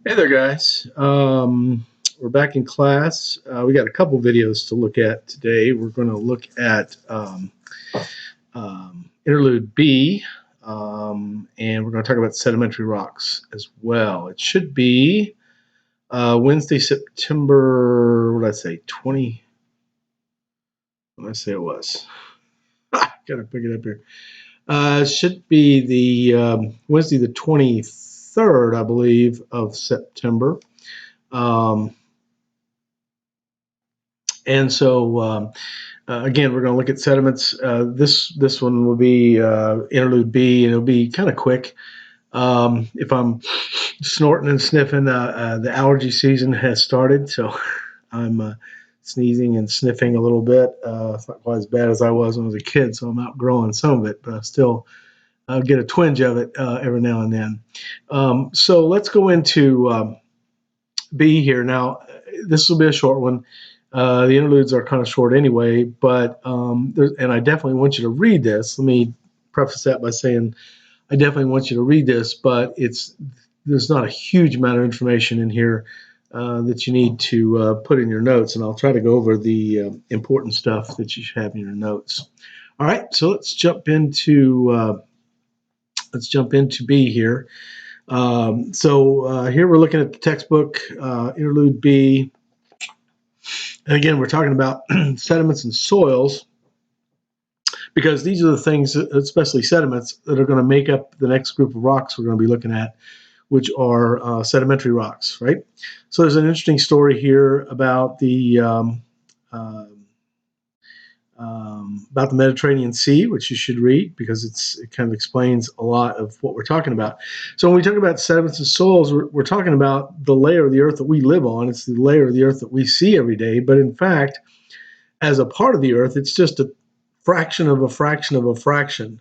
Hey there, guys. We're back in class. We got a couple videos to look at today. We're going to look at Interlude B, and we're going to talk about sedimentary rocks as well. It should be Wednesday, September, what did I say, 20? What did I say it was? Got to pick it up here. It should be the Wednesday, the 23rd, I believe, of September. And so, again, we're going to look at sediments. This one will be Interlude B, and it'll be kind of quick. If I'm snorting and sniffing, the allergy season has started, so I'm sneezing and sniffing a little bit. It's not quite as bad as I was when I was a kid, so I'm outgrowing some of it, but I still get a twinge of it every now and then. So let's go into B here. Now, this will be a short one. The interludes are kind of short anyway, but and I definitely want you to read this. Let me preface that by saying I definitely want you to read this, but there's not a huge amount of information in here that you need to put in your notes, and I'll try to go over the important stuff that you should have in your notes. All right, so let's jump into B here. Here we're looking at the textbook, Interlude B. And again, we're talking about sediments and soils because these are the things, especially sediments, that are going to make up the next group of rocks we're going to be looking at, which are sedimentary rocks, right? So there's an interesting story here about the Mediterranean Sea, which you should read because it kind of explains a lot of what we're talking about. So when we talk about sediments and soils, we're talking about the layer of the earth that we live on. It's the layer of the earth that we see every day. But in fact, as a part of the earth, it's just a fraction of a fraction of a fraction,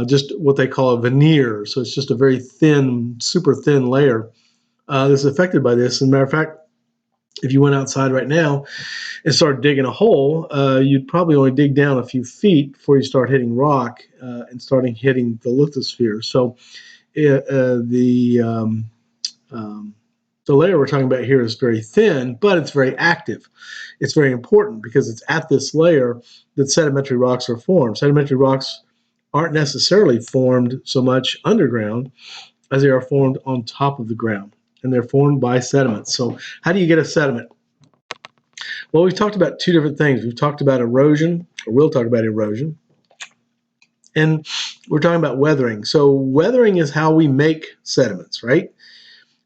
just what they call a veneer. So it's just a very thin, super thin layer that's affected by this. As a matter of fact, if you went outside right now and started digging a hole, you'd probably only dig down a few feet before you start hitting rock and starting hitting the lithosphere. So the layer we're talking about here is very thin, but it's very active. It's very important because it's at this layer that sedimentary rocks are formed. Sedimentary rocks aren't necessarily formed so much underground as they are formed on top of the ground, and they're formed by sediments. So how do you get a sediment? Well, we've talked about two different things. We've talked about erosion, or we'll talk about erosion, and we're talking about weathering. So weathering is how we make sediments, right?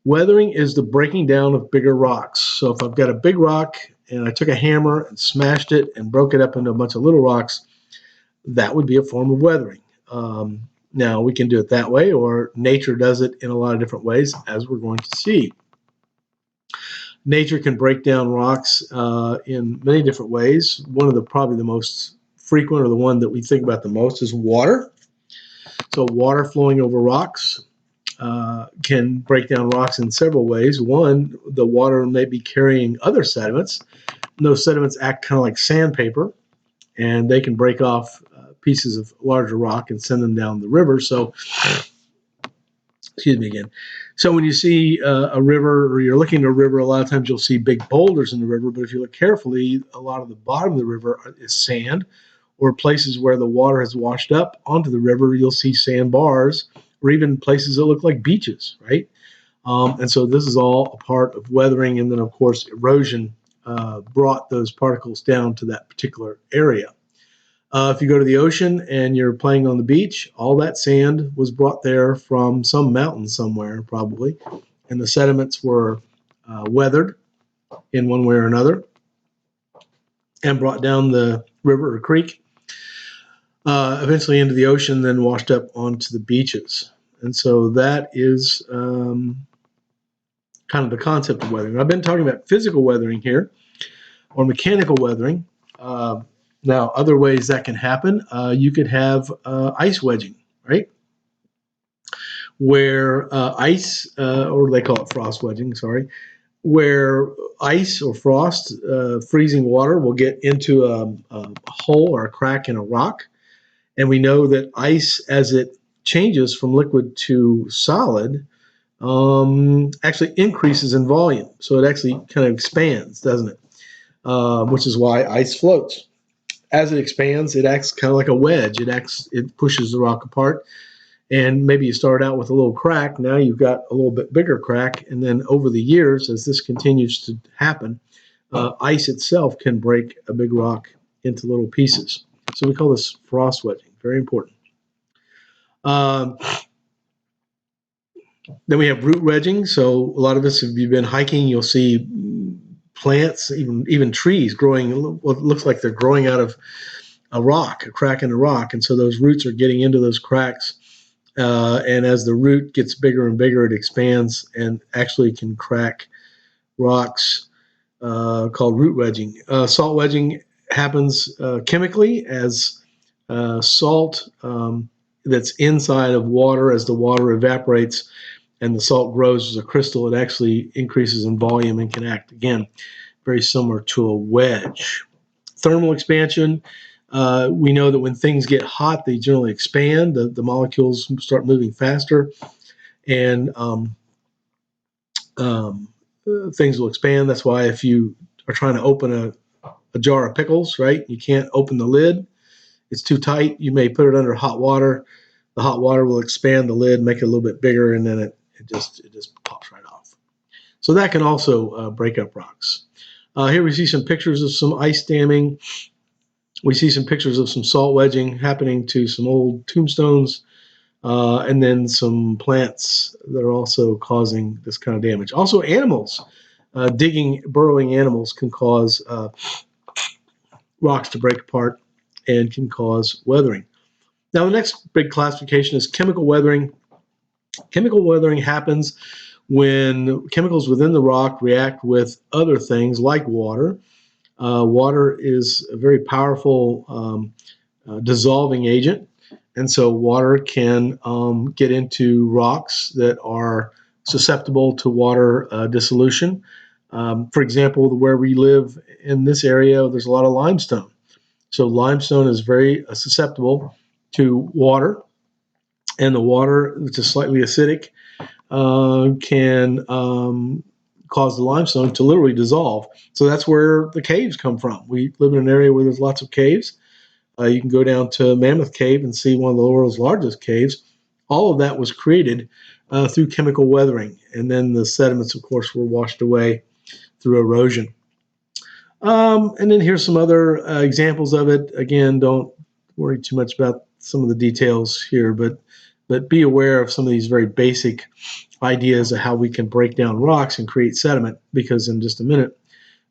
Weathering is the breaking down of bigger rocks. So if I've got a big rock and I took a hammer and smashed it and broke it up into a bunch of little rocks, that would be a form of weathering. Now, we can do it that way, or nature does it in a lot of different ways, as we're going to see. Nature can break down rocks in many different ways. One of the probably the most frequent, or the one that we think about the most, is water. So water flowing over rocks can break down rocks in several ways. One, the water may be carrying other sediments. And those sediments act kind of like sandpaper, and they can break off pieces of larger rock and send them down the river. So, excuse me again. So when you see a river, or you're looking at a river, a lot of times you'll see big boulders in the river, but if you look carefully, a lot of the bottom of the river is sand, or places where the water has washed up onto the river, you'll see sandbars, or even places that look like beaches, right? And so this is all a part of weathering, and then of course erosion brought those particles down to that particular area. If you go to the ocean and you're playing on the beach, all that sand was brought there from some mountain somewhere, probably, and the sediments were weathered in one way or another and brought down the river or creek, eventually into the ocean, then washed up onto the beaches. And so that is kind of the concept of weathering. I've been talking about physical weathering here, or mechanical weathering. Now, other ways that can happen, you could have ice wedging, right? Where ice, or they call it frost wedging, sorry, where ice or frost, freezing water, will get into a hole or a crack in a rock. And we know that ice, as it changes from liquid to solid, actually increases in volume. So it actually kind of expands, doesn't it? Which is why ice floats. As it expands, it acts kind of like a wedge. It pushes the rock apart. And maybe you start out with a little crack. Now you've got a little bit bigger crack. And then over the years, as this continues to happen, ice itself can break a big rock into little pieces. So we call this frost wedging. Very important. Um, Then we have root wedging. So a lot of us, if you've been hiking, you'll see plants, even trees growing what looks like they're growing out of a rock, a crack in the rock. And so those roots are getting into those cracks. And as the root gets bigger and bigger, it expands and actually can crack rocks, called root wedging. Salt wedging happens chemically as salt that's inside of water, as the water evaporates and the salt grows as a crystal, it actually increases in volume and can act, again, very similar to a wedge. Thermal expansion, we know that when things get hot, they generally expand. The molecules start moving faster, and things will expand. That's why if you are trying to open a jar of pickles, right, you can't open the lid. It's too tight. You may put it under hot water. The hot water will expand the lid, make it a little bit bigger, and then it just pops right off. So that can also break up rocks. Here we see some pictures of some ice damming. We see some pictures of some salt wedging happening to some old tombstones, and then some plants that are also causing this kind of damage. Also, animals, burrowing animals can cause rocks to break apart and can cause weathering. Now, the next big classification is chemical weathering. Chemical weathering happens when chemicals within the rock react with other things like water. Water is a very powerful dissolving agent, and so water can get into rocks that are susceptible to water dissolution. For example, where we live in this area, there's a lot of limestone. So limestone is very susceptible to water, and the water, which is slightly acidic, can cause the limestone to literally dissolve. So that's where the caves come from. We live in an area where there's lots of caves. You can go down to Mammoth Cave and see one of the world's largest caves. All of that was created through chemical weathering. And then the sediments, of course, were washed away through erosion. And then here's some other examples of it. Again, don't worry too much about some of the details here, but be aware of some of these very basic ideas of how we can break down rocks and create sediment, because in just a minute,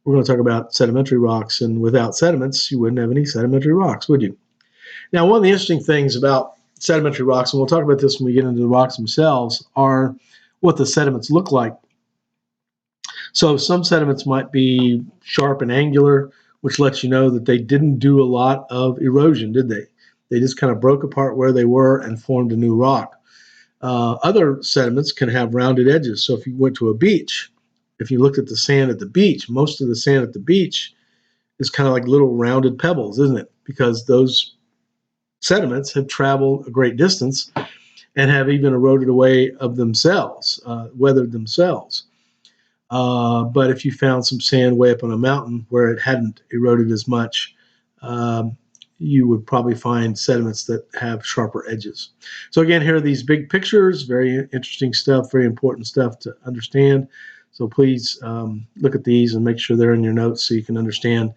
we're going to talk about sedimentary rocks, and without sediments, you wouldn't have any sedimentary rocks, would you? Now, one of the interesting things about sedimentary rocks, and we'll talk about this when we get into the rocks themselves, are what the sediments look like. So some sediments might be sharp and angular, which lets you know that they didn't do a lot of erosion, did they? They just kind of broke apart where they were and formed a new rock. Other sediments can have rounded edges. So if you went to a beach, if you looked at the sand at the beach, most of the sand at the beach is kind of like little rounded pebbles, isn't it? Because those sediments have traveled a great distance and have even eroded away of themselves, weathered themselves. But if you found some sand way up on a mountain where it hadn't eroded as much, you would probably find sediments that have sharper edges. So again, here are these big pictures, very interesting stuff, very important stuff to understand. So please look at these and make sure they're in your notes so you can understand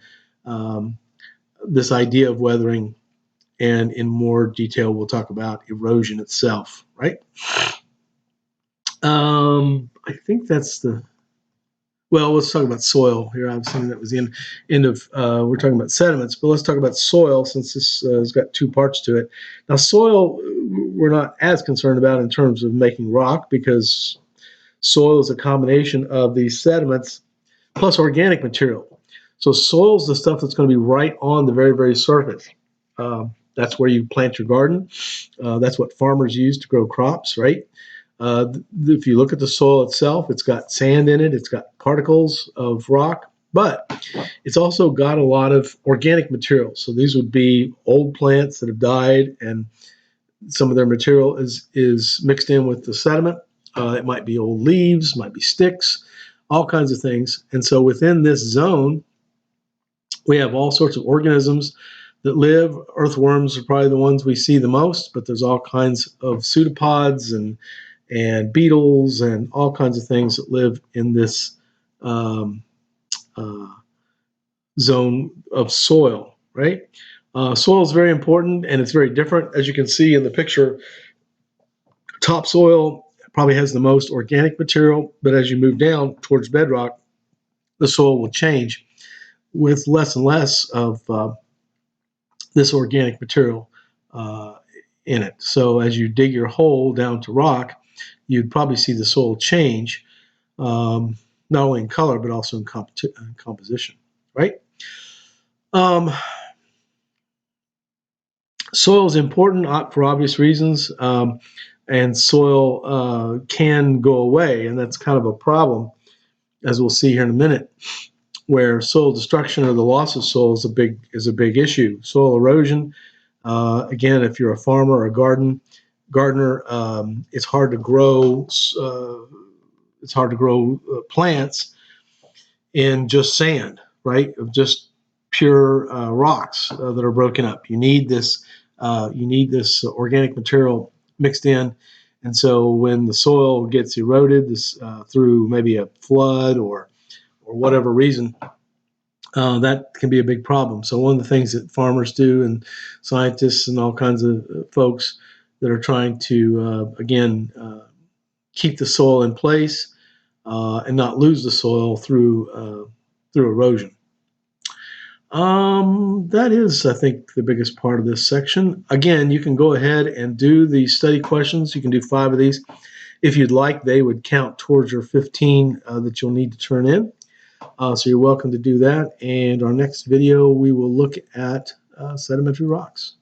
this idea of weathering. And in more detail, we'll talk about erosion itself, right? I think that's the... Well, let's talk about soil here. I was thinking that was the end of, we're talking about sediments, but let's talk about soil, since this has got two parts to it. Now, soil, we're not as concerned about in terms of making rock, because soil is a combination of these sediments plus organic material. So soil is the stuff that's going to be right on the very, very surface. That's where you plant your garden. That's what farmers use to grow crops, right? If you look at the soil itself, it's got sand in it, it's got particles of rock, but it's also got a lot of organic material. So these would be old plants that have died, and some of their material is mixed in with the sediment. It might be old leaves, might be sticks, all kinds of things. And so within this zone, we have all sorts of organisms that live. Earthworms are probably the ones we see the most, but there's all kinds of pseudopods and beetles and all kinds of things that live in this um, uh, zone of soil, right? Soil is very important, and it's very different. As you can see in the picture, topsoil probably has the most organic material, but as you move down towards bedrock, the soil will change with less and less of this organic material in it. So as you dig your hole down to rock, you'd probably see the soil change, not only in color, but also in composition, right? Soil is important for obvious reasons, and soil can go away, and that's kind of a problem, as we'll see here in a minute, where soil destruction or the loss of soil is a big issue. Soil erosion, again, if you're a farmer or a gardener, it's hard to grow. Plants in just sand, right? Of just pure rocks that are broken up. You need this. You need this organic material mixed in, and so when the soil gets eroded through maybe a flood or whatever reason, that can be a big problem. So one of the things that farmers do and scientists and all kinds of folks that are trying to, again, keep the soil in place and not lose the soil through erosion. That is, I think, the biggest part of this section. Again, you can go ahead and do the study questions. You can do 5 of these. If you'd like, they would count towards your 15 that you'll need to turn in. So you're welcome to do that. And our next video, we will look at sedimentary rocks.